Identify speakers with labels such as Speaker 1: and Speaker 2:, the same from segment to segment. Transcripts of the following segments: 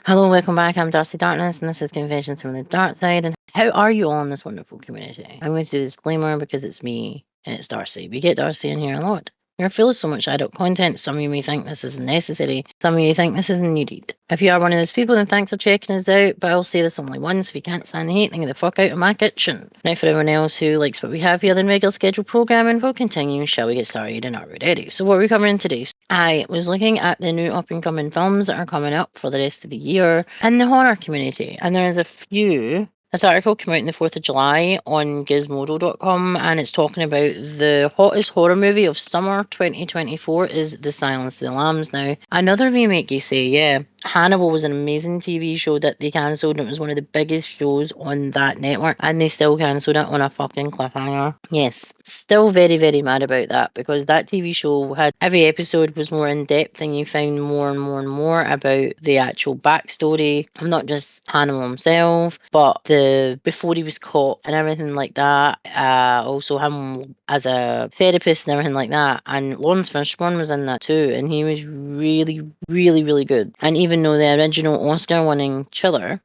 Speaker 1: Hello, welcome back. I'm Darcy Darkness, and this is Confessions from the Darkside. And how are you all in this wonderful community? I'm going to do a disclaimer because it's me and it's Darcy. We get Darcy in here a lot. We're full of so much adult content. Some of you may think this is necessary. Some of you think this isn't needed. If you are one of those people, then thanks for checking us out. But I'll say this only once. If you can't stand the hate, then get the fuck out of my kitchen. Now, for everyone else who likes what we have here, then regular scheduled programming will continue. Shall we get started in our ready? So, what are we covering today? I was looking at the new up and coming films that are coming up for the rest of the year in the horror community, and there's a few. This article came out on the 4th of July on gizmodo.com, and it's talking about the hottest horror movie of summer 2024 is The Silence of the Lambs. Now, another remake, you say, yeah. Hannibal was an amazing TV show that they cancelled, and it was one of the biggest shows on that network, and they still cancelled it on a fucking cliffhanger. Yes, still very, very mad about that, because that TV show had every episode was more in depth, and you found more and more and more about the actual backstory of not just Hannibal himself, but the before he was caught and everything like that. Also him as a therapist and everything like that. And Lawrence Fishburne was in that too, and he was really, really, really good. And even though the original Oscar-winning thriller,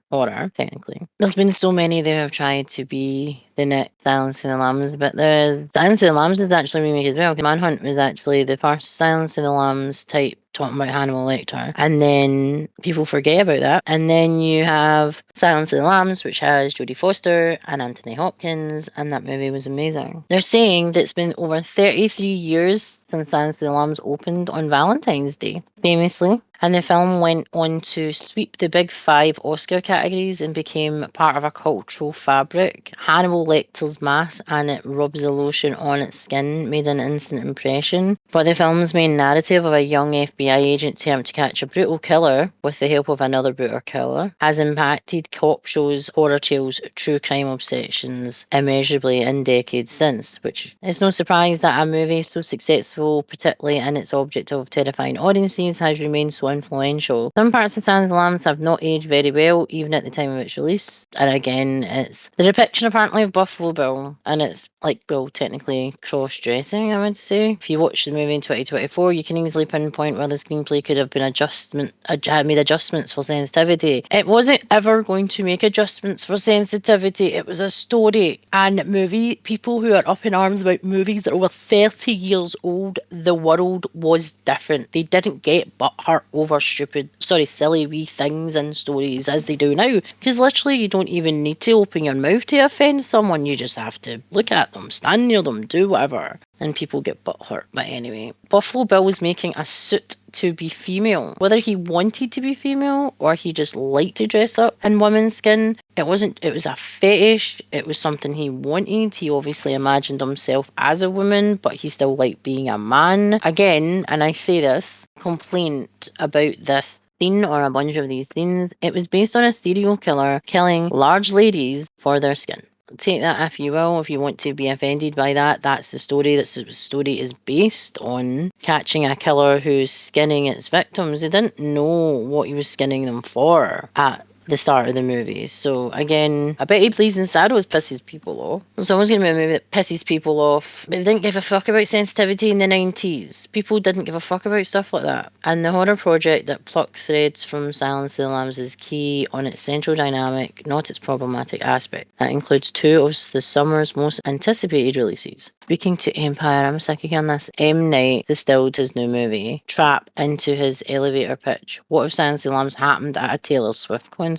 Speaker 1: horror, technically, there's been so many that have tried to be the next Silence of the Lambs, but Silence of the Lambs is actually a remake as well. Manhunt was actually the first Silence of the Lambs type talking about Hannibal Lecter, and then people forget about that. And then you have Silence of the Lambs, which has Jodie Foster and Anthony Hopkins, and that movie was amazing. They're saying that it's been over 33 years since Silence of the Lambs opened on Valentine's Day, famously. And the film went on to sweep the big 5 Oscar categories and became part of a cultural fabric. Hannibal Lecter's mask and it rubs the lotion on its skin made an instant impression. But the film's main narrative of a young FBI agent attempt to catch a brutal killer with the help of another brutal killer has impacted cop shows, horror tales, true crime obsessions immeasurably in decades since, which is no surprise that a movie so successful, particularly in its object of terrifying audiences, has remained so influential. Some parts of Silence of the Lambs have not aged very well, even at the time of its release. And again, it's the depiction apparently of Buffalo Bill, and it's like, well, technically cross-dressing, I would say. If you watch the movie in 2024, you can easily pinpoint where the screenplay could have been made adjustments for sensitivity. It wasn't ever going to make adjustments for sensitivity. It was a story and movie. People who are up in arms about movies that are over 30 years old, the world was different. They didn't get butthurt over silly wee things and stories as they do now. Because literally, you don't even need to open your mouth to offend someone. You just have to look at them, stand near them, do whatever. And people get butthurt. But anyway, Buffalo Bill was making a suit to be female. Whether he wanted to be female or he just liked to dress up in women's skin, it was a fetish. It was something he wanted. He obviously imagined himself as a woman, but he still liked being a man. Again, and I say this, complaint about this scene or a bunch of these scenes, it was based on a serial killer killing large ladies for their skin. Take that if you will. If you want to be offended by that, that's the story. That's the story is based on catching a killer who's skinning its victims. They didn't know what he was skinning them for at the start of the movie. So again, I bet he Blazing Saddles pisses people off. It's always going to be a movie that pisses people off. But they didn't give a fuck about sensitivity in the 90s. People didn't give a fuck about stuff like that. And the horror project that plucks threads from Silence of the Lambs is key on its central dynamic, not its problematic aspect. That includes 2 of the summer's most anticipated releases. Speaking to Empire, I'm sick of hearing this. M. Night distilled his new movie, Trap, into his elevator pitch. What if Silence of the Lambs happened at a Taylor Swift concert?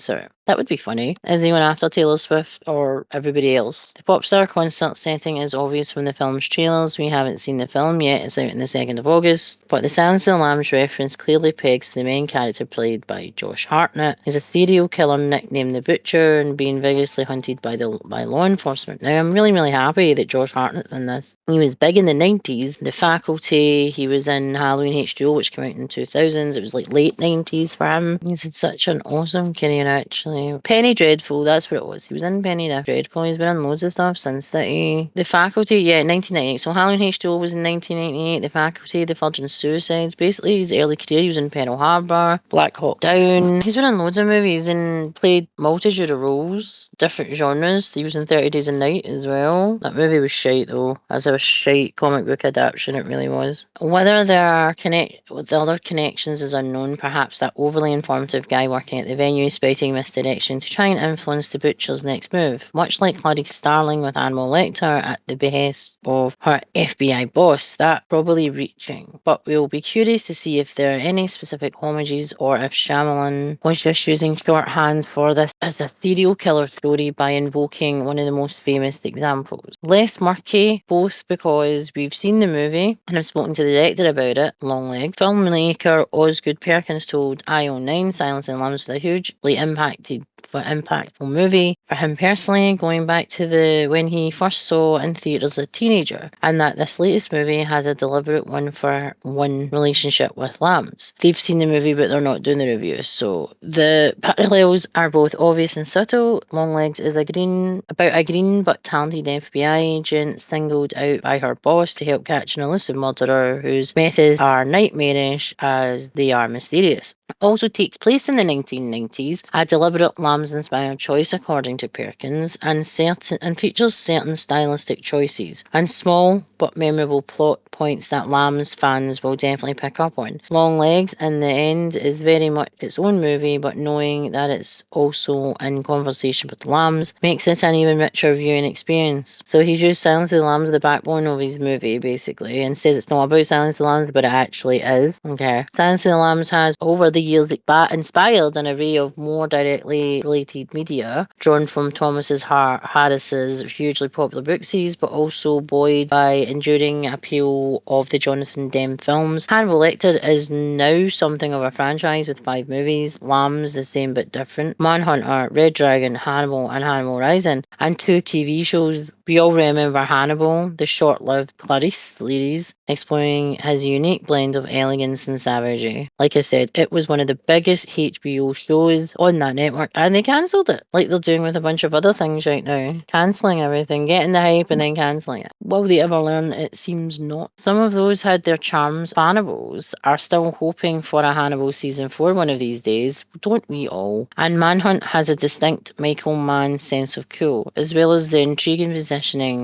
Speaker 1: That would be funny. Is anyone after Taylor Swift or everybody else? The pop star concert setting is obvious from the film's trailers. We haven't seen the film yet. It's out on the 2nd of August. But the Silence of the Lambs reference clearly pegs the main character played by Josh Hartnett. He's a serial killer nicknamed the Butcher and being vigorously hunted by law enforcement. Now, I'm really, really happy that Josh Hartnett's in this. He was big in the 90s. The Faculty, he was in Halloween H2O, which came out in the 2000s. It was like late 90s for him. He's had such an awesome career, actually. actually. Penny Dreadful, that's what it was. He was in Penny Dreadful. He's been in loads of stuff since The Faculty, 1998. So Halloween H2O was in 1998. The Faculty, The Virgin Suicides. Basically, his early career, he was in Pearl Harbor, Black Hawk Down. He's been in loads of movies and played multitude of roles, different genres. He was in 30 Days a Night as well. That movie was shite though. As a shite comic book adaptation, it really was. Whether there are with the other connections is unknown. Perhaps that overly informative guy working at the venue spouting misdirection to try and influence the butcher's next move, much like Clarice Starling with Hannibal Lecter at the behest of her FBI boss. That probably reaching, but we'll be curious to see if there are any specific homages or if Shyamalan was just using shorthand for this as a serial killer story by invoking one of the most famous examples. Less murky, both because we've seen the movie and I've spoken to the director about it, Longlegs. Filmmaker Osgood Perkins told IO9 Silence and Lambs was a hugely impactful movie for him personally, going back to when he first saw in theatres as a teenager, and that this latest movie has a deliberate one-for-one relationship with Lambs. They've seen the movie but they're not doing the review, so the parallels are both obvious and subtle. Longlegs is about a green but talented FBI agent singled out by her boss to help catch an elusive murderer whose methods are nightmarish as they are mysterious. It also takes place in the 1990s, a deliberate Lambs-inspired choice according to Perkins, and features certain stylistic choices and small but memorable plot points that Lambs fans will definitely pick up on. Longlegs, in the end, is very much its own movie, but knowing that it's also in conversation with Lambs makes it an even richer viewing experience. So he's used Silence of the Lambs as the backbone of his movie, basically, and says it's not about Silence of the Lambs, but it actually is. Okay. Silence of the Lambs has, over the years, inspired an array of more directly related media, drawn from Thomas Harris's hugely popular book series, but also buoyed by enduring appeal of the Jonathan Demme films. Hannibal Lecter is now something of a franchise with 5 movies, Lambs the same but different, Manhunter, Red Dragon, Hannibal and Hannibal Rising, and 2 TV shows. We all remember Hannibal, the short-lived Clarice series, exploring his unique blend of elegance and savagery. Like I said, it was one of the biggest HBO shows on that network, and they cancelled it, like they're doing with a bunch of other things right now. Cancelling everything, getting the hype and then cancelling it. Will they ever learn? It seems not. Some of those had their charms. Hannibals are still hoping for a Hannibal season 4 one of these days, don't we all? And Manhunt has a distinct Michael Mann sense of cool, as well as the intriguing positioning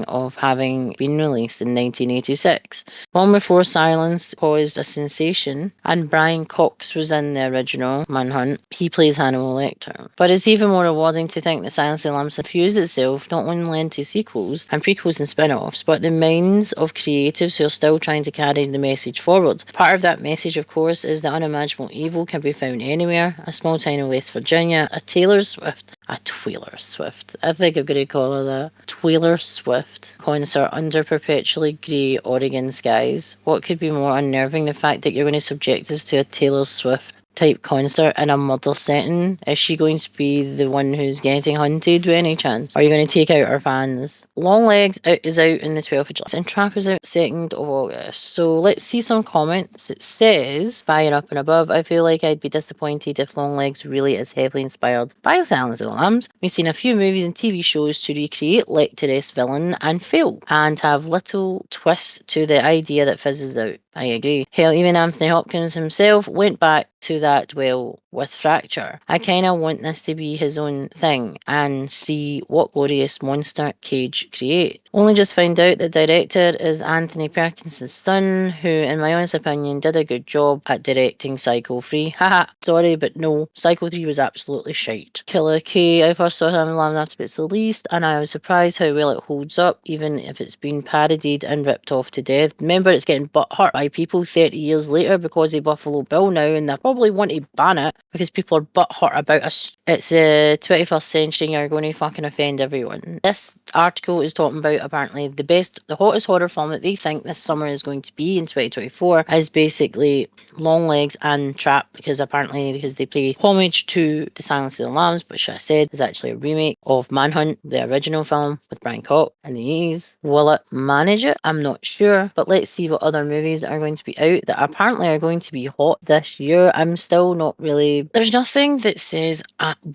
Speaker 1: of having been released in 1986. Long before Silence caused a sensation, and Brian Cox was in the original Manhunt, he plays Hannibal Lecter. But it's even more rewarding to think that Silence of the Lambs infused itself not only into sequels and prequels and spin-offs, but the minds of creatives who are still trying to carry the message forward. Part of that message, of course, is that unimaginable evil can be found anywhere. A small town in West Virginia, a Taylor Swift, I think I'm going to call her that. Taylor Swift concert under perpetually grey Oregon skies. What could be more unnerving? The fact that you're going to subject us to a Taylor Swift type concert in a murder setting? Is she going to be the one who's getting hunted by any chance? Are you going to take out her fans? Longlegs is out in the 12th of July and Trap is out 2nd of August. So let's see some comments. It says, fire up and above, I feel like I'd be disappointed if Longlegs really is heavily inspired by Silence of the Lambs. We've seen a few movies and TV shows to recreate Lecter's villain and fail, and have little twists to the idea that fizzes out. I agree. Hell, even Anthony Hopkins himself went back to that well with Fracture. I kind of want this to be his own thing and see what glorious monster Cage create. Only just found out the director is Anthony Perkins' son, who in my honest opinion did a good job at directing Psycho 3. Haha, sorry but no, Psycho 3 was absolutely shite. Killer K, I first saw him in Lamb after its released and I was surprised how well it holds up even if it's been parodied and ripped off to death. Remember, it's getting butthurt by people 30 years later because of Buffalo Bill now, and they probably want to ban it because people are butthurt about us. It's the 21st century, you're going to fucking offend everyone. This article article is talking about apparently the hottest horror film that they think this summer is going to be in 2024 is basically Longlegs and Trap, because they pay homage to The Silence of the Lambs, which I said is actually a remake of Manhunt, the original film with Brian Cox in the 80s. Will it manage it? I'm not sure, but let's see what other movies are going to be out that apparently are going to be hot this year. I'm still not really... There's nothing that says,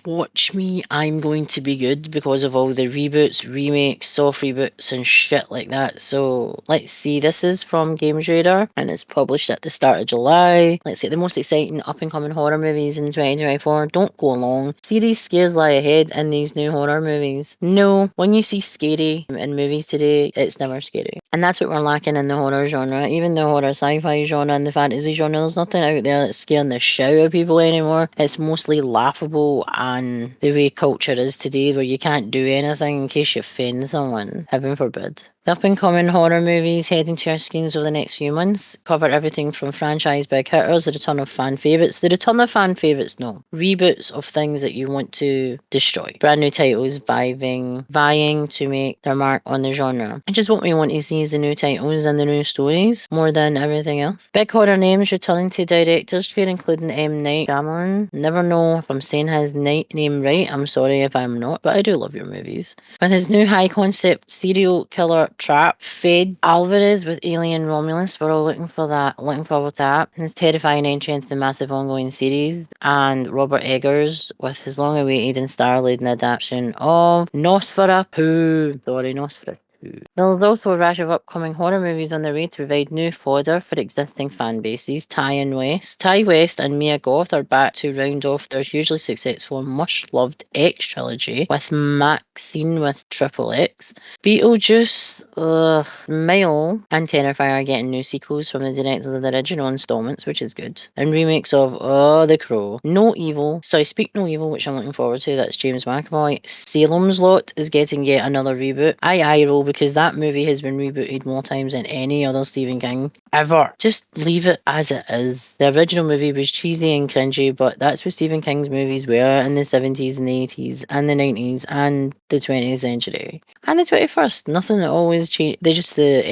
Speaker 1: watch me, I'm going to be good, because of all the reboots, remakes, soft reboots and shit like that. So let's see. This is from Games Radar and it's published at the start of July. Let's see, the most exciting up and coming horror movies in 2024. Don't go along. Serious scares lie ahead in these new horror movies. No, when you see scary in movies today, it's never scary. And that's what we're lacking in the horror genre. Even the horror sci-fi genre and the fantasy genre, there's nothing out there that's scaring the shit out of people anymore. It's mostly laughable, and the way culture is today, where you can't do anything in case you offend someone. Heaven forbid. The up-and-coming horror movies heading to our screens over the next few months cover everything from franchise big hitters, the return of fan favourites. The return of fan favourites, no. Reboots of things that you want to destroy. Brand new titles vying to make their mark on the genre. And just what we want to see is the new titles and the new stories, more than everything else. Big horror names returning to director's chair, including M. Night Shyamalan. Never know if I'm saying his name right. I'm sorry if I'm not, but I do love your movies. With his new high-concept serial killer Trap, Fede Alvarez with Alien Romulus. We're all looking forward to that. And his terrifying entry into the massive ongoing series. And Robert Eggers with his long-awaited and star-laden adaptation of Nosferatu. There's also a rash of upcoming horror movies on the way to provide new fodder for existing fan bases. Ty West and Mia Goth are back to round off their hugely successful and much-loved X trilogy with Maxine with Triple X. Beetlejuice, Smile, and Terrifier are getting new sequels from the directors of the original installments, which is good. And remakes of The Crow. Speak No Evil, which I'm looking forward to. That's James McAvoy. Salem's Lot is getting yet another reboot. I roll because that movie has been rebooted more times than any other Stephen King ever. Just leave it as it is. The original movie was cheesy and cringy, but that's what Stephen King's movies were in the 70s and the 80s and the 90s and the 20th century. And the 21st. Nothing always change. They're just the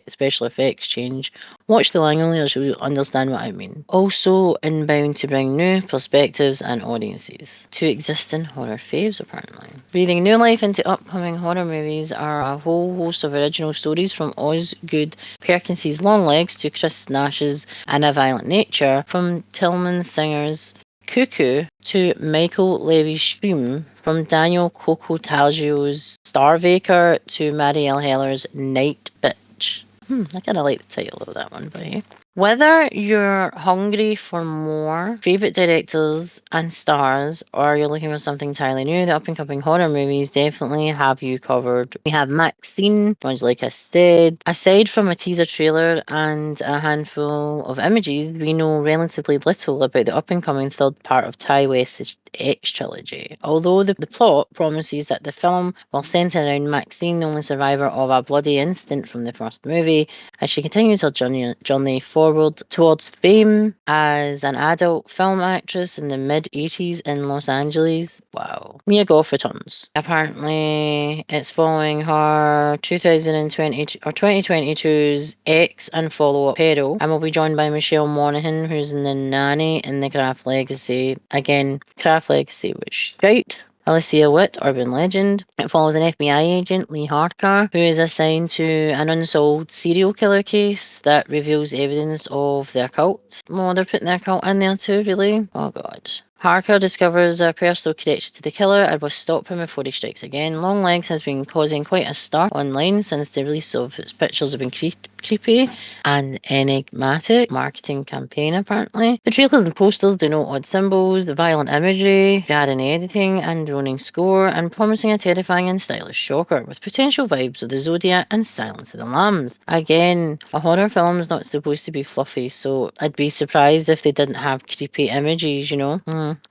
Speaker 1: special effects change. Watch the Langoliers, you'll understand what I mean. Also inbound to bring new perspectives and audiences to existing horror faves, apparently. Breathing new life into upcoming horror movies are a whole host of original stories, from Osgood Perkins's Longlegs to Chris Nash's And a Violent Nature, from Tillman Singer's Cuckoo to Michael Levy's Scream, from Daniel Coco-Taggio's Starvaker to Marielle Heller's Night Bitch. I kind of like the title of that one, but hey. Whether you're hungry for more favourite directors and stars, or you're looking for something entirely new, the up-and-coming horror movies definitely have you covered. We have Maxine, which, like I said, aside from a teaser trailer and a handful of images, we know relatively little about the up-and-coming third part of Ty West's X trilogy. Although the plot promises that the film will centre around Maxine, the only survivor of a bloody incident from the first movie, as she continues her journey forward towards fame as an adult film actress in the mid-80s in Los Angeles. Wow. Mia Goth returns. Apparently, it's following her 2022's X and follow-up Peril, and will be joined by Michelle Monaghan, who's in The Nanny in the Craft Legacy. Again, Craft Legacy was shite. Alicia Witt, urban legend. It follows an FBI agent, Lee Harker, who is assigned to an unsolved serial killer case that reveals evidence of their cult. Well, they're putting their cult in there too, really? Oh god. Harker discovers a personal connection to the killer and will stop him before he strikes again. Longlegs has been causing quite a stir online since the release of its pictures have been creepy and enigmatic marketing campaign, apparently. The trailers and posters denote odd symbols, the violent imagery, jarring editing and droning score, and promising a terrifying and stylish shocker with potential vibes of the Zodiac and Silence of the Lambs. Again, a horror film is not supposed to be fluffy, so I'd be surprised if they didn't have creepy images, you know?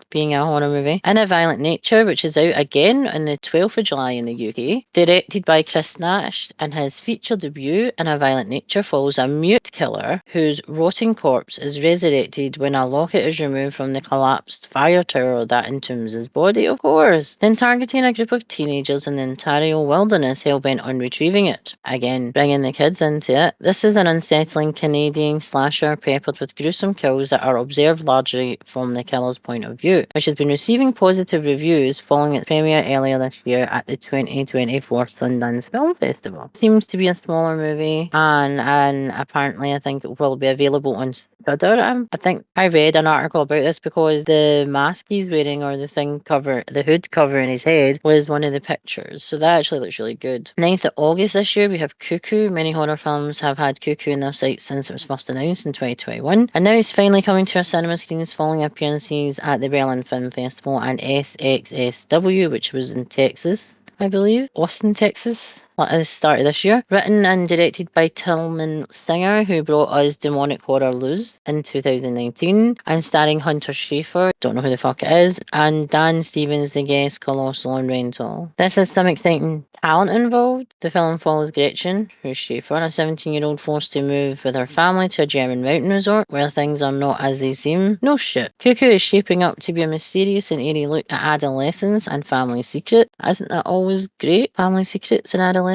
Speaker 1: being a horror movie. In a Violent Nature, which is out again on the 12th of July in the UK, directed by Chris Nash, and his feature debut in A Violent Nature follows a mute killer whose rotting corpse is resurrected when a locket is removed from the collapsed fire tower that entombs his body, of course, then targeting a group of teenagers in the Ontario wilderness hell-bent on retrieving it. Again, bringing the kids into it. This is an unsettling Canadian slasher peppered with gruesome kills that are observed largely from the killer's point of view, which has been receiving positive reviews following its premiere earlier this year at the 2024 Sundance Film Festival. Seems to be a smaller movie, and apparently I think it will be available on Shudder. I think I read an article about this because the mask he's wearing, or the hood covering his head, was one of the pictures. So that actually looks really good. 9th of August this year, we have Cuckoo. Many horror films have had Cuckoo in their sights since it was first announced in 2021. And now it's finally coming to our cinema screens following appearances at the Berlin Film Festival and SXSW, which was in Texas, I believe. Austin, Texas. At the start of this year. Written and directed by Tillman Singer, who brought us demonic horror Luz in 2019, and starring Hunter Schafer, don't know who the fuck it is, and Dan Stevens, the guest, Colossal and Rental. This has some exciting talent involved. The film follows Gretchen, who's Schafer, a 17-year-old forced to move with her family to a German mountain resort where things are not as they seem. No shit. Cuckoo is shaping up to be a mysterious and eerie look at adolescence and family secret. Isn't that always great? Family secrets and adolescence.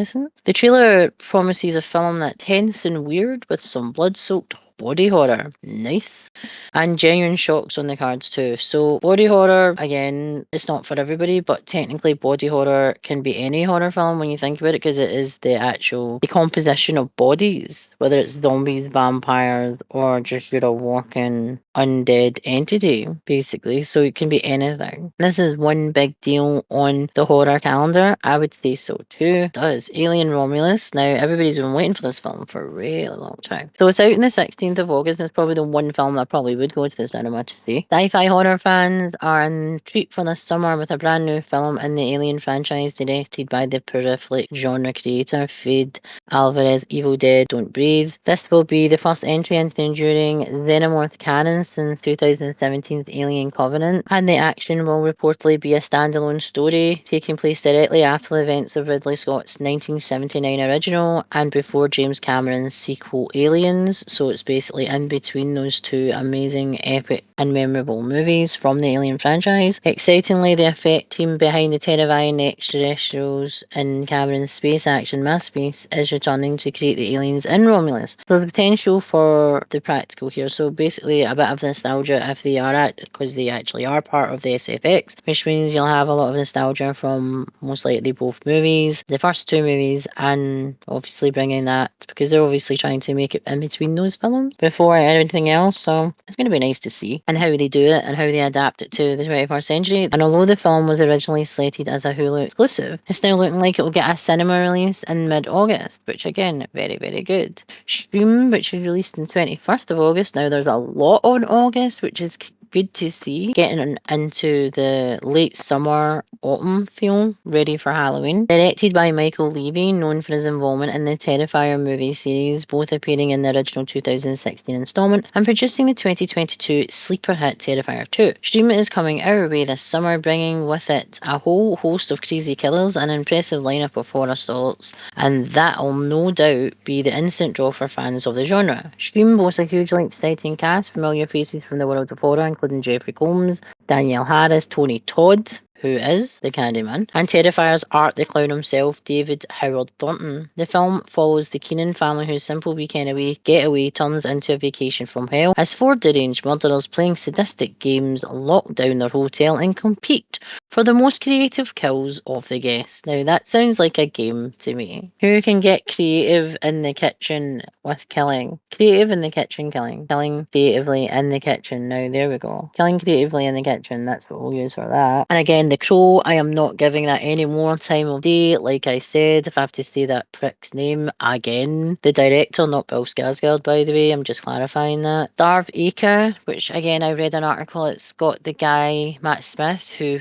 Speaker 1: The trailer promises a film that's tense and weird with some blood-soaked body horror. Nice. And genuine shocks on the cards too. So body horror, again, it's not for everybody, but technically body horror can be any horror film when you think about it, because it is the actual decomposition of bodies, whether it's zombies, vampires, or just you're a walking undead entity, basically. So it can be anything. This is one big deal on the horror calendar. I would say so too. It does. Alien Romulus. Now, everybody's been waiting for this film for a really long time. So it's out in the 16th of August, and it's probably the one film that I probably would go to the cinema to see. Sci-fi horror fans are in treat for this summer with a brand new film in the Alien franchise, directed by the prolific genre creator Fede Alvarez. Evil Dead Don't Breathe. This will be the first entry into the enduring Xenomorph canon since 2017's Alien Covenant, and the action will reportedly be a standalone story taking place directly after the events of Ridley Scott's 1979 original and before James Cameron's sequel Aliens. So it's basically in between those two amazing, epic and memorable movies from the Alien franchise. Excitingly, the effect team behind the terrifying extraterrestrials in Cameron's space action masterpiece is returning to create the aliens in Romulus. So the potential for the practical here. So basically a bit of nostalgia if they are because they actually are part of the SFX, which means you'll have a lot of nostalgia from most likely both movies, the first two movies, and obviously bringing that, because they're obviously trying to make it in between those films before anything else. So it's going to be nice to see and how they do it and how they adapt it to the 21st century. And although the film was originally slated as a Hulu exclusive, it's now looking like it will get a cinema release in mid-August, which again, very, very good. Stream, which is released on 21st of August. Now there's a lot on August, which is good to see, getting into the late summer autumn feel, ready for Halloween. Directed by Michael Levy, known for his involvement in the Terrifier movie series, both appearing in the original 2016 installment and producing the 2022 sleeper hit Terrifier 2. Stream is coming our way this summer, bringing with it a whole host of crazy killers, an impressive lineup of horror stalwarts, and that'll no doubt be the instant draw for fans of the genre. Stream boasts a hugely exciting cast, familiar faces from the world of horror, including Jeffrey Combs, Danielle Harris, Tony Todd, who is the Candyman, and Terrifier's Art the Clown himself, David Howard Thornton. The film follows the Keenan family whose simple weekend getaway turns into a vacation from hell as four deranged murderers playing sadistic games lock down their hotel and compete for the most creative kills of the guests. Now that sounds like a game to me. Who can get creative in the kitchen with killing? Creative in the kitchen killing. Killing creatively in the kitchen. Now there we go. Killing creatively in the kitchen, that's what we'll use for that. And again, The Crow, I am not giving that any more time of day. Like I said, if I have to say that prick's name again. The director, not Bill Skarsgård, by the way, I'm just clarifying that. Starve Acre, which again I read an article, it's got the guy, Matt Smith, who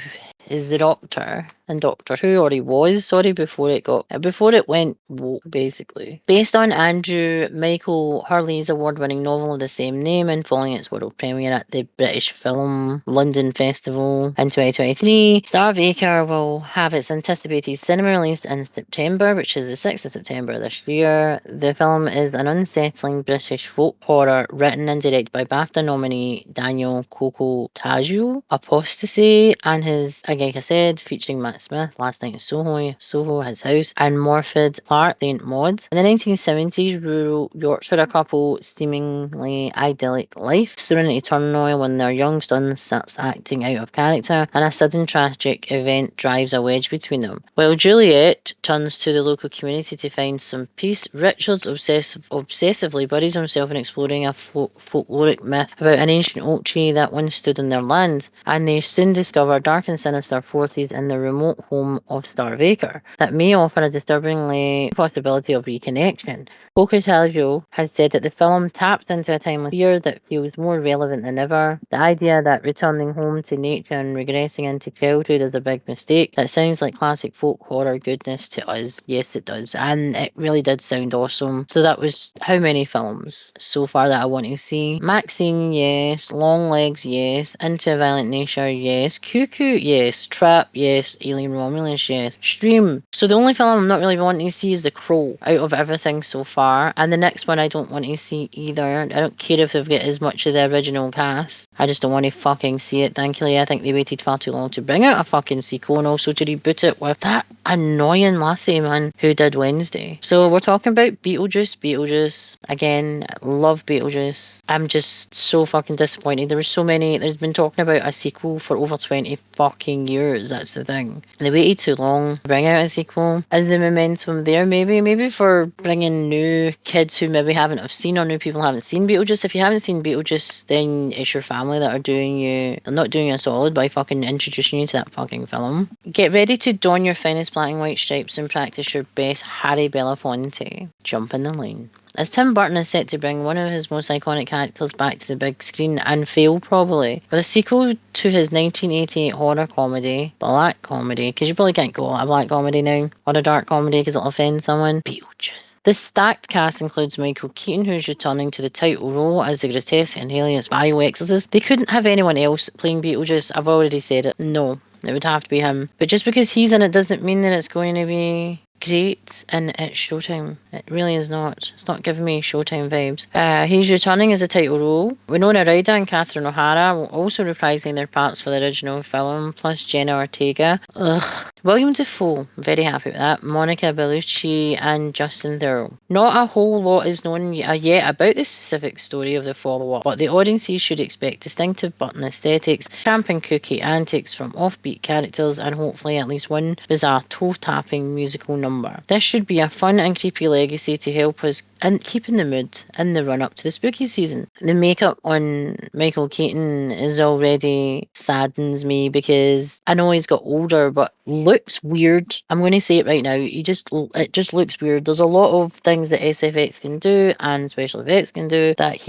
Speaker 1: is the Doctor in Doctor Who, or he was, sorry, before it went woke, basically. Based on Andrew Michael Hurley's award-winning novel of the same name and following its world premiere at the British Film London Festival in 2023, Starvaker will have its anticipated cinema release in September, which is the 6th of September this year. The film is an unsettling British folk horror written and directed by BAFTA nominee Daniel Kokotajou. Apostasy and his, like I said, featuring Matt Smith, Last Night in Soho, His House, and Morfydd Clark, Saint Maud. In the 1970s, rural Yorkshire, a couple seemingly idyllic life is thrown into turmoil when their young son starts acting out of character, and a sudden tragic event drives a wedge between them. While Juliet turns to the local community to find some peace, Richards obsessively buries himself in exploring a folkloric myth about an ancient oak tree that once stood in their land, and they soon discover dark and sinister forces in the remote home of Starvaker that may offer a disturbingly possibility of reconnection. Kokotajou has said that the film taps into a timeless fear that feels more relevant than ever. The idea that returning home to nature and regressing into childhood is a big mistake. That sounds like classic folk horror goodness to us. Yes, it does. And it really did sound awesome. So that was how many films so far that I want to see. Maxine, yes. Long Legs, yes. Into a Violent Nature, yes. Cuckoo, yes. Trap, yes. Alien Romulus, yes. Stream. So the only film I'm not really wanting to see is The Crow out of everything so far. And the next one I don't want to see either. I don't care if they've got as much of the original cast. I just don't want to fucking see it, thankfully. I think they waited far too long to bring out a fucking sequel and also to reboot it with that annoying lassie, man, who did Wednesday. So we're talking about Beetlejuice. Again, love Beetlejuice. I'm just so fucking disappointed. There's been talking about a sequel for over 20 fucking years, that's the thing. And they waited too long to bring out a sequel. Is the momentum there, maybe for bringing new kids who maybe haven't have seen, or new people haven't seen Beetlejuice? If you haven't seen Beetlejuice, then it's your family that are not doing you a solid by fucking introducing you to that fucking film. Get ready to don your finest black and white stripes and practice your best Harry Belafonte. Jump in the lane. As Tim Burton is set to bring one of his most iconic characters back to the big screen, and fail probably, with a sequel to his 1988 horror comedy, black comedy, because you probably can't call it a black comedy now, or a dark comedy because it'll offend someone, Beetlejuice. The stacked cast includes Michael Keaton, who's returning to the title role as the grotesque and hilarious bioexorcist. They couldn't have anyone else playing Beetlejuice, I've already said it. No, it would have to be him. But just because he's in it doesn't mean that it's going to be great, and it's Showtime. It really is not. It's not giving me Showtime vibes. He's returning as a title role. Winona Ryder and Catherine O'Hara will also reprising their parts for the original film, plus Jenna Ortega. Ugh. William Dafoe, very happy with that. Monica Bellucci and Justin Theroux. Not a whole lot is known yet about the specific story of the follow-up, but the audiences should expect distinctive Burton aesthetics, camp and kooky antics from offbeat characters, and hopefully at least one bizarre toe-tapping musical number. This should be a fun and creepy legacy to help us keep in the mood in the run-up to the spooky season. The makeup on Michael Keaton is already saddens me because I know he's got older, but looks weird. I'm going to say it right now. It just looks weird. There's a lot of things that SFX can do and special effects can do that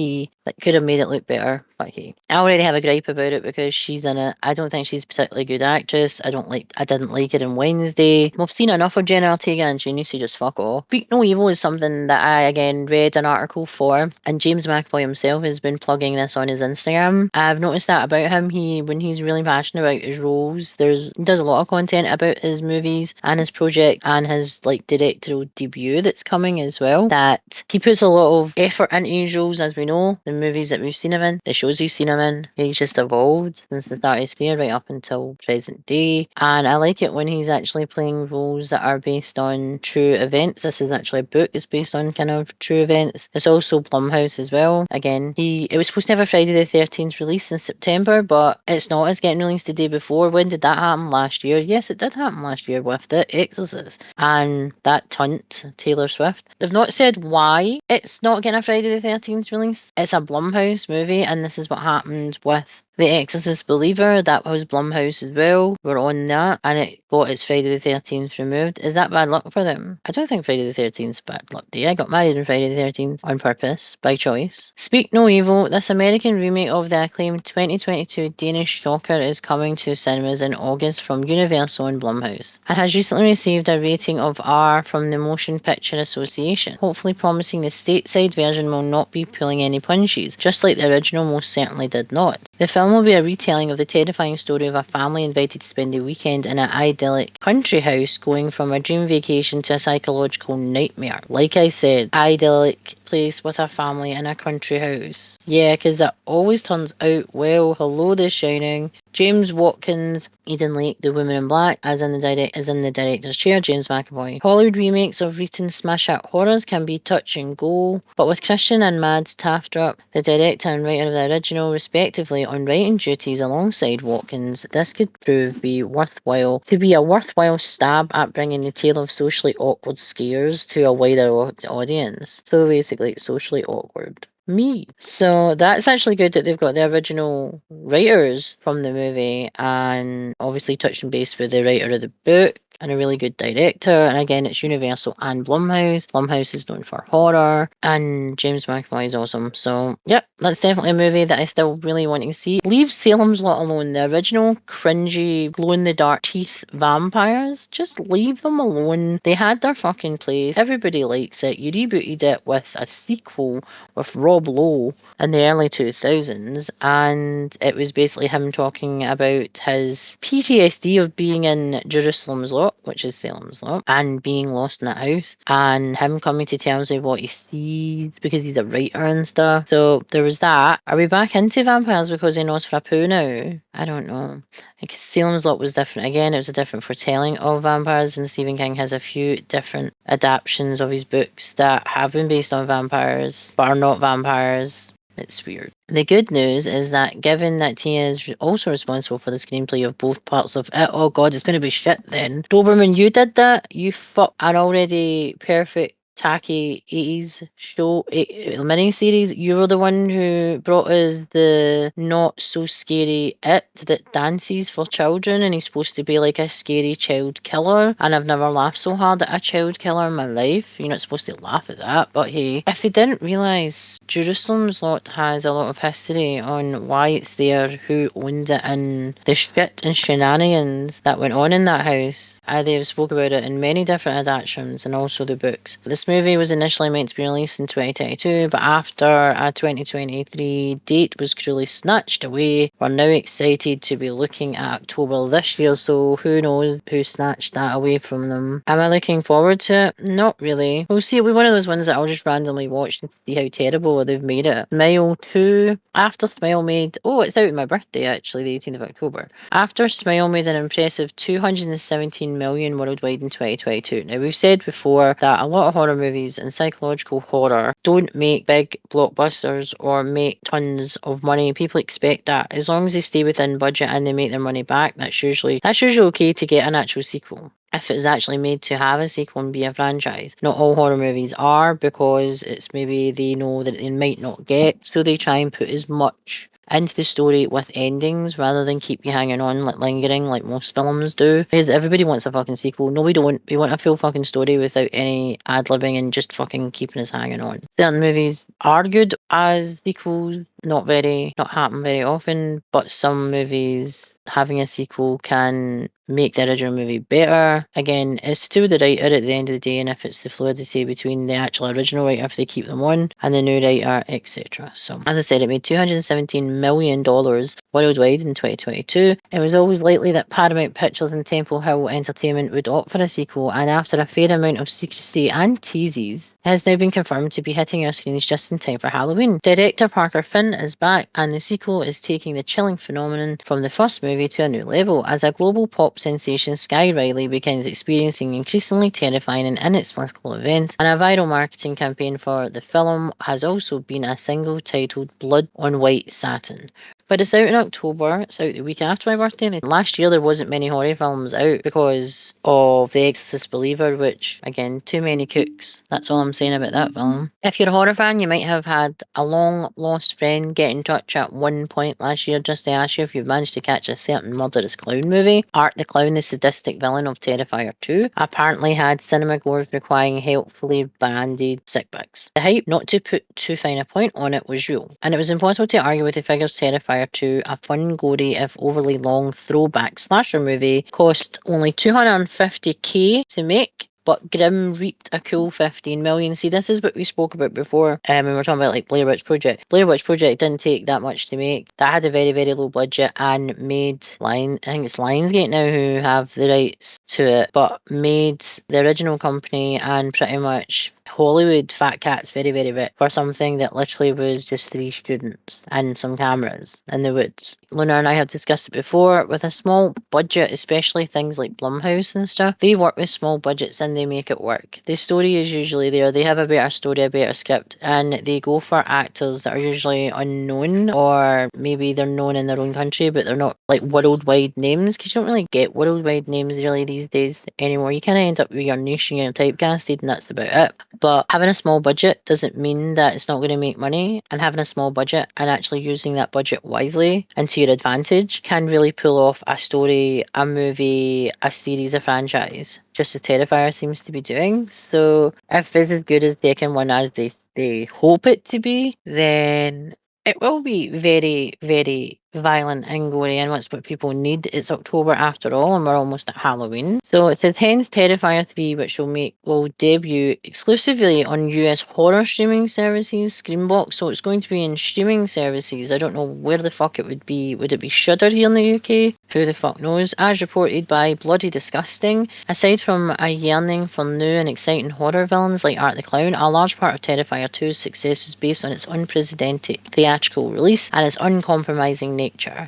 Speaker 1: could have made it look better. But hey, I already have a gripe about it because she's in it. I don't think she's a particularly good actress. I didn't like it in Wednesday. We've seen enough of Jenna Ortega and she needs to just fuck off. Speak No Evil is something that I again read an article for, and James McAvoy himself has been plugging this on his Instagram. I've noticed that about him. When he's really passionate about his roles, he does a lot of content about his movies and his project and his directorial debut that's coming as well. That he puts a lot of effort into his roles, as we know, the movies that we've seen him in, the shows he's seen him in. He's just evolved since the start of his career right up until present day. And I like it when he's actually playing roles that are based on true events. This is actually a book that's based on kind of true events. It's also Blumhouse as well. Again, it was supposed to have a Friday the 13th release in September, but it's not. It's getting released the day before. When did that happen? Last year? Yes, it did happen last year with The Exorcist and that tunt, Taylor Swift. They've not said why it's not getting a Friday the 13th release. It's a Blumhouse movie, and this is what happened with The Exorcist Believer, that was Blumhouse as well. We're on that, and it got its Friday the 13th removed. Is that bad luck for them? I don't think Friday the 13th is bad luck day. I got married on Friday the 13th on purpose, by choice. Speak No Evil, this American remake of the acclaimed 2022 Danish shocker is coming to cinemas in August from Universal and Blumhouse, and has recently received a rating of R from the Motion Picture Association, hopefully promising the stateside version will not be pulling any punches, just like the original most certainly did not. The film will be a retelling of the terrifying story of a family invited to spend a weekend in an idyllic country house, going from a dream vacation to a psychological nightmare. Like I said, idyllic place with a family in a country house. Yeah, because that always turns out well. Hello, The Shining. James Watkins, Eden Lake, The Woman in Black, as in the director's chair, James McAvoy. Hollywood remakes of recent smash hit horrors can be touch and go, but with Christian and Mads Taftrup, the director and writer of the original, respectively, on writing duties alongside Watkins, this could prove to be a worthwhile stab at bringing the tale of socially awkward scares to a wider audience. So basically, socially awkward me. So that's actually good that they've got the original writers from the movie and obviously touching base with the writer of the book and a really good director. And again, it's Universal and Blumhouse. Blumhouse is known for horror, and James McAvoy is awesome. So, yep, that's definitely a movie that I still really want to see. Leave Salem's Lot alone. The original cringy, glow-in-the-dark teeth vampires, just leave them alone. They had their fucking place. Everybody likes it. You rebooted it with a sequel with Rob Lowe in the early 2000s, and it was basically him talking about his PTSD of being in Jerusalem's Lot, which is Salem's Lot, and being lost in that house, and him coming to terms with what he sees because he's a writer and stuff. So there was that. Are we back into vampires because he knows Nosferatu now? I don't know. Like Salem's Lot was different. Again, it was a different foretelling of vampires, and Stephen King has a few different adaptations of his books that have been based on vampires, but are not vampires. It's weird. The good news is that given that Tia is also responsible for the screenplay of both parts of it, oh god, it's going to be shit then. Doberman, you did that? You fuck an already perfect tacky 80s show mini series. You were the one who brought us the not so scary It that dances for children, and he's supposed to be like a scary child killer, and I've never laughed so hard at a child killer in my life. You're not supposed to laugh at that, but hey, if they didn't realise, Jerusalem's Lot has a lot of history on why it's there, who owned it, and the shit and shenanigans that went on in that house. They've spoke about it in many different adaptations and also the books. This movie was initially meant to be released in 2022, but after a 2023 date was cruelly snatched away, we're now excited to be looking at October this year, so who knows who snatched that away from them. Am I looking forward to it? Not really. We'll see. It'll be one of those ones that I'll just randomly watch and see how terrible they've made it. Smile 2. After Smile made... Oh, it's out on my birthday, actually, the 18th of October. After Smile made an impressive 217 million worldwide in 2022. Now, we've said before that a lot of horror movies and psychological horror don't make big blockbusters or make tons of money. People expect that. As long as they stay within budget and they make their money back, that's usually okay to get an actual sequel. If it's actually made to have a sequel and be a franchise. Not all horror movies are, because it's maybe they know that they might not get, so they try and put as much into the story with endings rather than keep you hanging on, like lingering, like most films do. Because everybody wants a fucking sequel. No, we don't. We want a full fucking story without any ad-libbing and just fucking keeping us hanging on. Certain movies are good as sequels, not happen very often, but some movies having a sequel can make the original movie better. Again, it's to the writer at the end of the day, and if it's the fluidity between the actual original writer, if they keep them on, and the new writer, etc. So, as I said, it made $217 million worldwide in 2022. It was always likely that Paramount Pictures and Temple Hill Entertainment would opt for a sequel, and after a fair amount of secrecy and teases, it has now been confirmed to be hitting our screens just in time for Halloween. Director Parker Finn is back, and the sequel is taking the chilling phenomenon from the first movie to a new level, as a global pop sensation Sky Riley begins experiencing increasingly terrifying and inexplicable events, and a viral marketing campaign for the film has also been a single titled Blood on White Satin. But it's out in October. It's out the week after my birthday. And last year there wasn't many horror films out because of The Exorcist Believer, which, again, too many cooks. That's all I'm saying about that film. If you're a horror fan, you might have had a long lost friend get in touch at one point last year just to ask you if you've managed to catch a certain murderous clown movie. Art the Clown, the sadistic villain of Terrifier 2, apparently had cinema goers requiring helpfully branded sick bags. The hype, not to put too fine a point on it, was real, and it was impossible to argue with the figures. Terrifier 2, a fun, gory, if overly long throwback slasher movie, cost only $250k to make, but Grimm reaped a cool 15 million. See, this is what we spoke about before when we were talking about like Blair Witch Project. Blair Witch Project didn't take that much to make. That had a very, very low budget and made I think it's Lionsgate now who have the rights to it, but made the original company and pretty much Hollywood fat cats very, very rich for something that literally was just 3 students and some cameras in the woods. Luna and I have discussed it before. With a small budget, especially things like Blumhouse and stuff, they work with small budgets and they make it work. The story is usually there. They have a better story, a better script, and they go for actors that are usually unknown, or maybe they're known in their own country but they're not like worldwide names, because you don't really get worldwide names really these days anymore. You kind of end up with your niche and you're typecasted and that's about it. But having a small budget doesn't mean that it's not going to make money, and having a small budget and actually using that budget wisely and to your advantage can really pull off a story, a movie, a series, a franchise, just as Terrifier seems to be doing. So if it's as good as the second one as they hope it to be, then it will be very, very violent and gory, and that's what people need. It's October after all, and we're almost at Halloween. So it says hence Terrifier 3, which will debut exclusively on US horror streaming services, Screambox. So it's going to be in streaming services. I don't know where the fuck it would be. Would it be Shudder here in the UK? Who the fuck knows? As reported by Bloody Disgusting, aside from a yearning for new and exciting horror villains like Art the Clown, a large part of Terrifier 2's success is based on its unprecedented theatrical release and its uncompromising nature.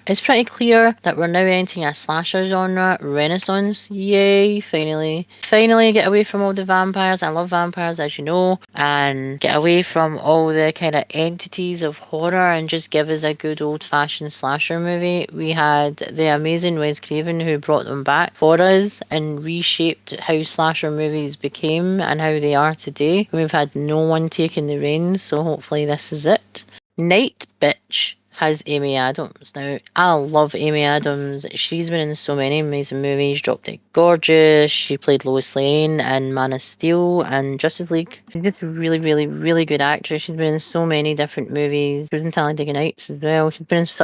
Speaker 1: It's pretty clear that we're now entering a slasher genre renaissance. Yay, finally. Finally get away from all the vampires. I love vampires, as you know, and get away from all the kind of entities of horror and just give us a good old-fashioned slasher movie. We had the amazing Wes Craven who brought them back for us and reshaped how slasher movies became and how they are today. We've had no one taking the reins, so hopefully this is it. Night Bitch has Amy Adams. Now, I love Amy Adams. She's been in so many amazing movies. Drop Dead Gorgeous. She played Lois Lane in Man of Steel and Justice League. She's just a really, really, really good actress. She's been in so many different movies. She was in Talladega Nights as well. She's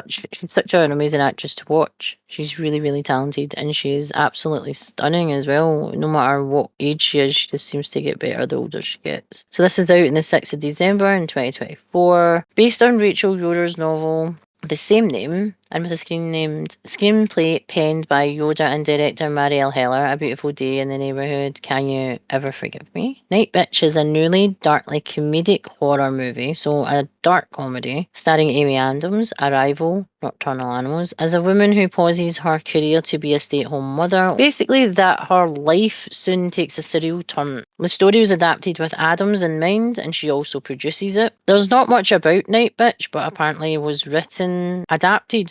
Speaker 1: such an amazing actress to watch. She's really, really talented, and she's absolutely stunning as well. No matter what age she is, she just seems to get better the older she gets. So this is out on the 6th of December in 2024. Based on Rachel Yoder's novel, the same name, and with a screenplay penned by Yoda and director Marielle Heller, A Beautiful Day in the Neighborhood, Can You Ever Forgive Me? Night Bitch is a newly darkly comedic horror movie, so a dark comedy, starring Amy Adams, a rival, Nocturnal Animals, as a woman who pauses her career to be a stay-at-home mother. Basically, that her life soon takes a surreal turn. The story was adapted with Adams in mind, and she also produces it. There's not much about Night Bitch, but apparently it was adapted,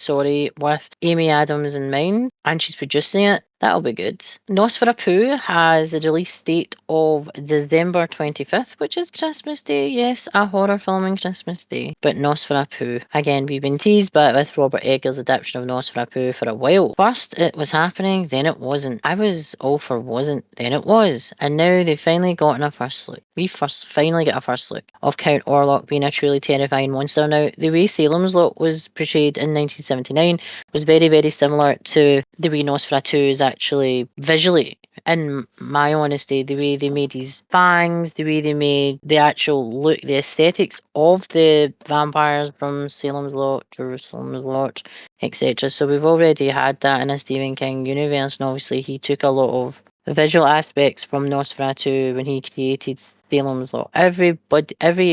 Speaker 1: with Amy Adams in mind, and she's producing it. That'll be good. Nosferatu has a release date of December 25th, which is Christmas Day. Yes, a horror film on Christmas Day. But Nosferatu, again, we've been teased by with Robert Eggers' adaptation of Nosferatu for a while. First it was happening, then it wasn't. I was all for wasn't, then it was. And now they've finally gotten a first look. We finally get a first look of Count Orlok being a truly terrifying monster. Now, the way Salem's Lot was portrayed in 1979 was very, very similar to the way Nosferatu is actually visually. In my honesty, the way they made his fangs, the way they made the actual look, the aesthetics of the vampires from Salem's Lot, Jerusalem's Lot, etc. So we've already had that in a Stephen King universe, and obviously he took a lot of visual aspects from Nosferatu when he created Salem's Lot. Every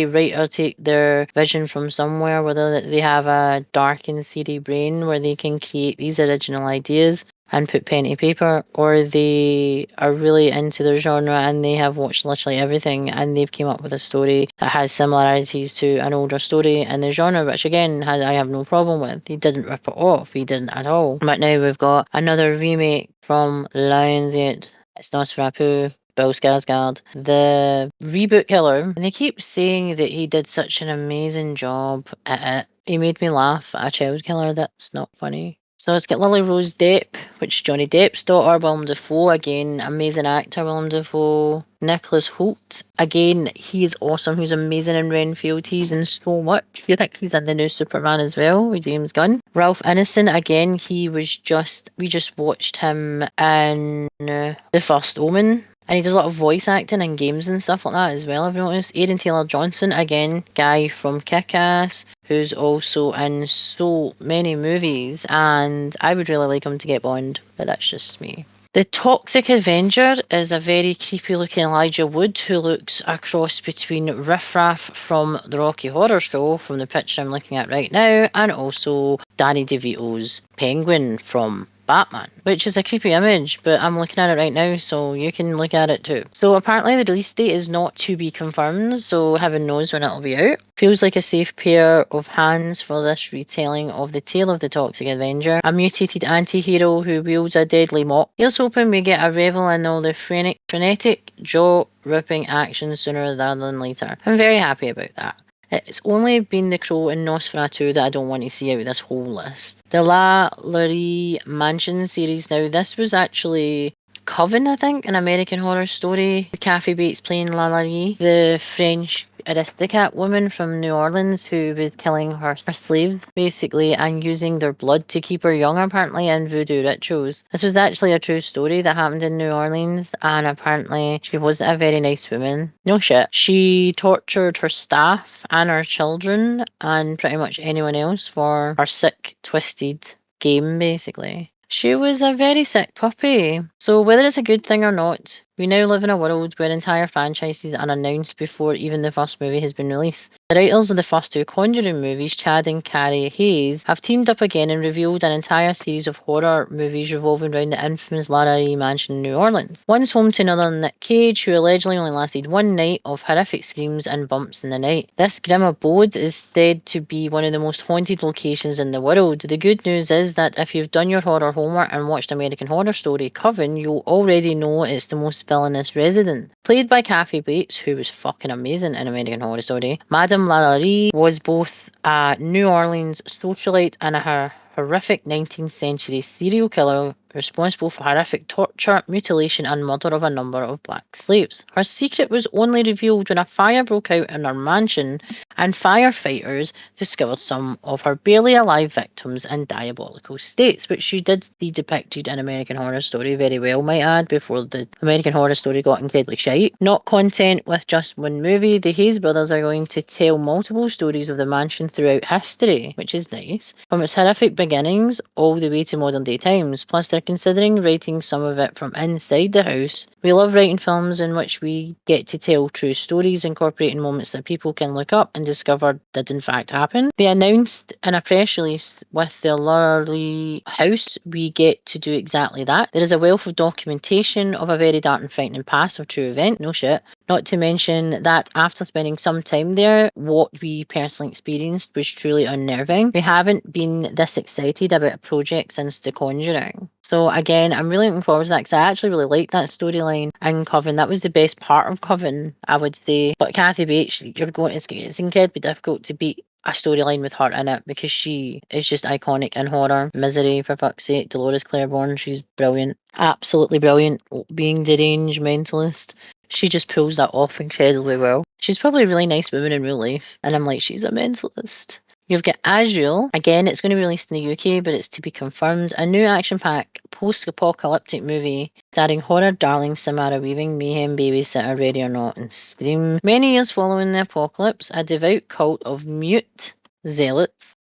Speaker 1: writer take their vision from somewhere, whether they have a dark and seedy brain where they can create these original ideas. and put pen to paper, or they are really into their genre and they have watched literally everything and they've came up with a story that has similarities to an older story in the genre, which again I have no problem with. He didn't rip it off, he didn't at all. But now we've got another remake from Lionsgate. It's Nosferatu, Bill Skarsgård, the reboot killer, and they keep saying that he did such an amazing job at it. He made me laugh at a child killer. That's not funny. So it's got Lily Rose Depp, which is Johnny Depp's daughter, Willem Dafoe, again, amazing actor, Willem Dafoe. Nicholas Hoult, again, he is awesome, he's amazing in Renfield, he's in so much. You think he's in the new Superman as well, with James Gunn. Ralph Ineson, again, we just watched him in The First Omen. And he does a lot of voice acting in games and stuff like that as well, I've noticed. Aaron Taylor Johnson, again, guy from Kick-Ass, who's also in so many movies, and I would really like him to get Bond, but that's just me. The Toxic Avenger is a very creepy looking Elijah Wood who looks a cross between Riff Raff from the Rocky Horror Show, from the picture I'm looking at right now, and also Danny DeVito's Penguin from Batman, which is a creepy image, but I'm looking at it right now, so you can look at it too. So apparently the release date is not to be confirmed, so heaven knows when it'll be out. Feels like a safe pair of hands for this retelling of the tale of the Toxic Avenger, a mutated anti-hero who wields a deadly mop. Here's hoping we get a revel in all the frenetic, jaw-ripping action sooner rather than later. I'm very happy about that. It's only been The Crow and Nosferatu that I don't want to see out of this whole list. The La Laurie Mansion series now, this was actually Coven, I think, an American Horror Story. Kathy Bates playing La Laurie, the French aristocrat woman from New Orleans who was killing her slaves, basically, and using their blood to keep her young, apparently, in voodoo rituals. This was actually a true story that happened in New Orleans, and apparently she wasn't a very nice woman. No shit. She tortured her staff and her children and pretty much anyone else for her sick, twisted game, basically. She was a very sick puppy. So whether it's a good thing or not, we now live in a world where entire franchises are announced before even the first movie has been released. The writers of the first two Conjuring movies, Chad and Carrie Hayes, have teamed up again and revealed an entire series of horror movies revolving around the infamous La Laurie mansion in New Orleans. One's home to another Nick Cage, who allegedly only lasted one night of horrific screams and bumps in the night. This grim abode is said to be one of the most haunted locations in the world. The good news is that if you've done your horror homework and watched American Horror Story Coven, you'll already know it's the most villainous resident. Played by Kathy Bates, who was fucking amazing in American Horror Story, Madame La Laurie was both a New Orleans socialite and a horrific 19th century serial killer responsible for horrific torture, mutilation, and murder of a number of black slaves. Her secret was only revealed when a fire broke out in her mansion and firefighters discovered some of her barely alive victims in diabolical states, which you did see depicted in American Horror Story very well, might add, before the American Horror Story got incredibly shite. Not content with just one movie, the Hayes brothers are going to tell multiple stories of the mansion throughout history, which is nice, from its horrific beginnings all the way to modern day times. Plus, they're considering writing some of it from inside the house. We love writing films in which we get to tell true stories, incorporating moments that people can look up and discover did in fact happen. They announced in a press release with the Laurie house, we get to do exactly that. There is a wealth of documentation of a very dark and frightening past of true event, no shit. Not to mention that after spending some time there, what we personally experienced was truly unnerving. We haven't been this excited about a project since The Conjuring. So again, I'm really looking forward to that because I actually really liked that storyline in Coven. That was the best part of Coven, I would say. But Kathy Bates, it's incredibly difficult to beat a storyline with her in it because she is just iconic in horror. Misery, for fuck's sake. Dolores Claiborne, she's brilliant. Absolutely brilliant. Being deranged mentalist. She just pulls that off incredibly well. She's probably a really nice woman in real life. And I'm like, she's a mentalist. You've got Azrael. Again, it's going to be released in the UK, but it's to be confirmed. A new action-packed post-apocalyptic movie starring horror darling Samara Weaving, mayhem babysitter, Ready or Not, and Scream. Many years following the apocalypse, a devout cult of mute zealots,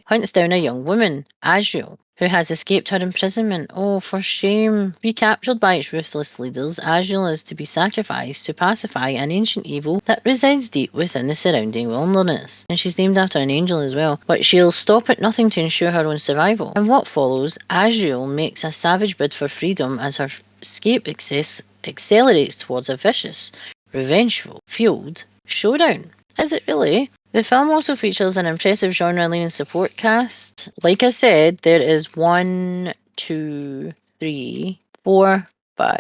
Speaker 1: hunts down a young woman, Azrael, who has escaped her imprisonment. Oh, for shame. Recaptured by its ruthless leaders, Azrael is to be sacrificed to pacify an ancient evil that resides deep within the surrounding wilderness. And she's named after an angel as well. But she'll stop at nothing to ensure her own survival. And what follows, Azrael makes a savage bid for freedom as her escape accelerates towards a vicious, revengeful, fueled showdown. Is it really? The film also features an impressive genre-leaning support cast. Like I said, there is 1, 2, 3, 4, 5,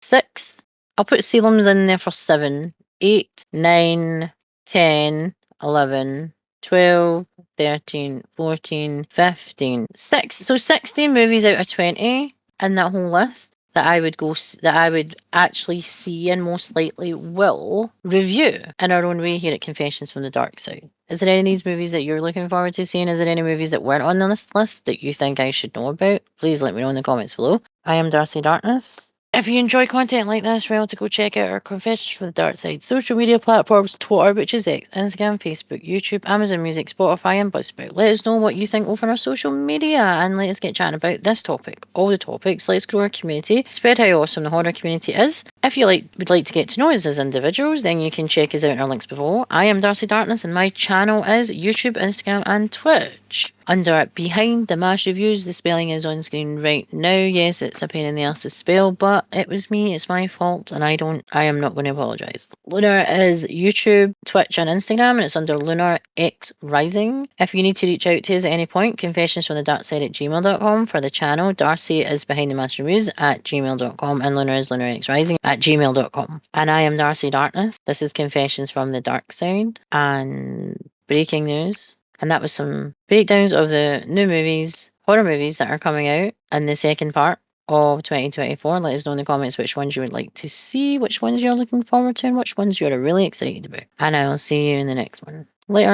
Speaker 1: 6. I'll put Salem's in there for 7, 8, 9, 10, 11, 12, 13, 14, 15, 6. So 16 movies out of 20 in that whole list that I would actually see and most likely will review in our own way here at Confessions from the Darkside. Is there any of these movies that you're looking forward to seeing? Is there any movies that weren't on this list that you think I should know about? Please let me know in the comments below. I am Darcy Darkness. If you enjoy content like this, remember to go check out our Confessions from the Darkside social media platforms, Twatter, which is X, Instagram, Facebook, YouTube, Amazon Music, Spotify, and Buzzsprout. Let us know what you think over our social media, and let us get chatting about this topic, all the topics. Let's grow our community, spread how awesome the horror community is. If you would like to get to know us as individuals, then you can check us out in our links below. I am Darcy Darkness, and my channel is YouTube, Instagram, and Twitch. Under Behind the Mash Reviews, the spelling is on screen right now. Yes, it's a pain in the ass to spell, but it was me, it's my fault, and I am not going to apologise. Lunar is YouTube, Twitch, and Instagram, and it's under Lunar X Rising. If you need to reach out to us at any point, confessionsfromthedarkside@gmail.com for the channel. Darcy is Behind the Mash Reviews @gmail.com, and Lunar is Lunar X Rising @gmail.com. And I am Darcy Darkness. This is Confessions from the Dark Side, and breaking news. And that was some breakdowns of the new movies, horror movies that are coming out in the second part of 2024. Let us know in the comments which ones you would like to see, which ones you're looking forward to, and which ones you're really excited about. And I will see you in the next one. Later.